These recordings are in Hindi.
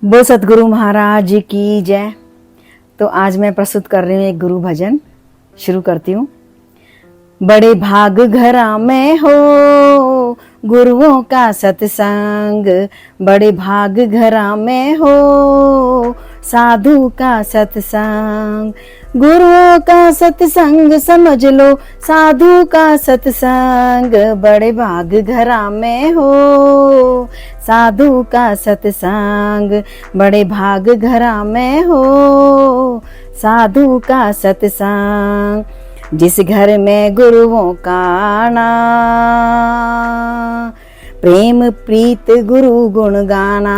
बोल सतगुरु महाराज की जय। तो आज मैं प्रस्तुत कर रही हूँ एक गुरु भजन। शुरू करती हूँ। बड़े भाग घरा में हो गुरुओं का सत्संग, बड़े भाग घरा में हो साधु का सत्संग। गुरुओं का सत्संग समझ लो, साधु का सत्संग, बड़े भाग घरा में हो साधु का सत्संग, बड़े भाग घरा में हो साधु का सत्संग। जिस घर में गुरुओं का आना, प्रेम प्रीत गुरु गुण गाना।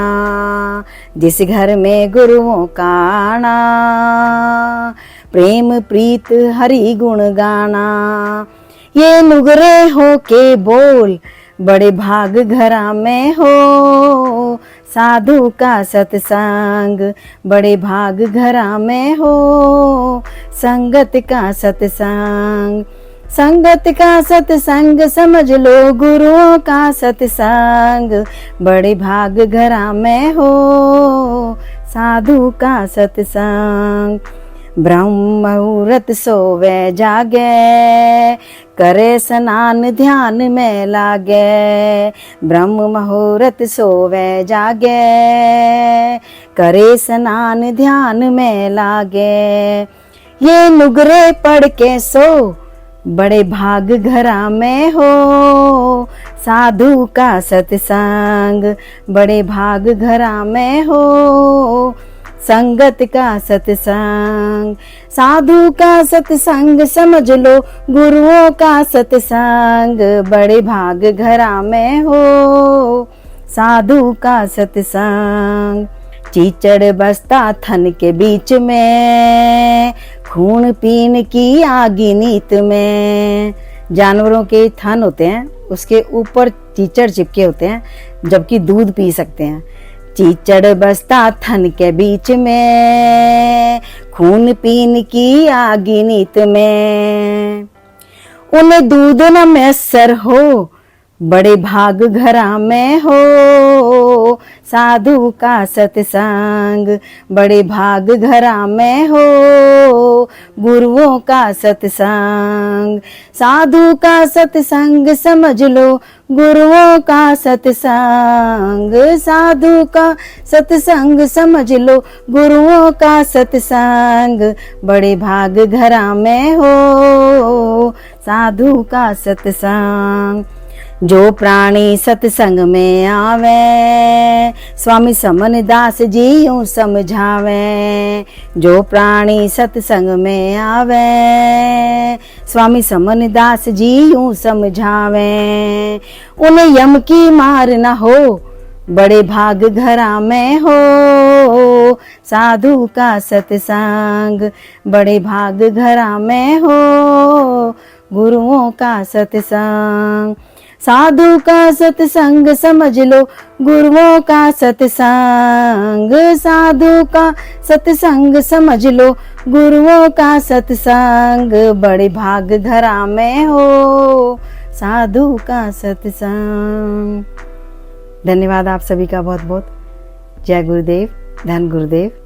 जिस घर में गुरुओं का आना, प्रेम प्रीत हरि गुण गाना। ये नुगरे हो के बोल, बड़े भाग घरा में हो साधु का सत्संग, बड़े भाग घरा में हो संगत का सत्संग। संगत का सत्संग समझ लो, गुरुओं का सत्संग, बड़े भाग घरा में हो साधु का सत्संग। ब्रह्म मुहूर्त सोवे जागे, करे स्नान ध्यान में लागे। ब्रह्म मुहूर्त सोवे जागे, करे स्नान ध्यान में लागे। ये नुगरे पढ़ के सो, बड़े भाग घरा में हो साधु का सत्संग, बड़े भाग घरा में हो संगत का सत्संग। साधु का सत्संग समझ लो, गुरुओं का सत्संग, बड़े भाग घरा में हो साधु का सत्संग। चीचड़ बसता थन के बीच में, खून पीन की आगी नीत में। जानवरों के थन होते हैं, उसके ऊपर चीचड़ चिपके होते हैं, जबकि दूध पी सकते हैं। चीचड़ बसता थन के बीच में, खून पीन की आगी नीत में। उन्हें दूध न मैसर हो, बड़े भाग घरा में हो साधु का सत्संग, बड़े भाग घरा में हो गुरुओं का सत्संग। साधु का सत्संग समझ लो, गुरुओं का सत्संग, साधु का सत्संग समझ लो, गुरुओं का सत्संग, बड़े भाग घरा में हो साधु का सत्संग। जो प्राणी सत्संग में आवे, स्वामी समन दास जी यूं समझावे। जो प्राणी सत्संग में आवे, स्वामी समन दास जी यूं समझावे। उन्हें यम की मार न हो, बड़े भाग घरा में हो साधु का सत्संग, बड़े भाग घरा में हो गुरुओं का सत्संग। साधु का सत्संग समझ लो, गुरुओं का सत्संग, साधु का सत्संग समझ लो, गुरुओं का सत्संग, बड़े भाग घरा में हो साधु का सत्संग। धन्यवाद आप सभी का बहुत बहुत। जय गुरुदेव, धन गुरुदेव।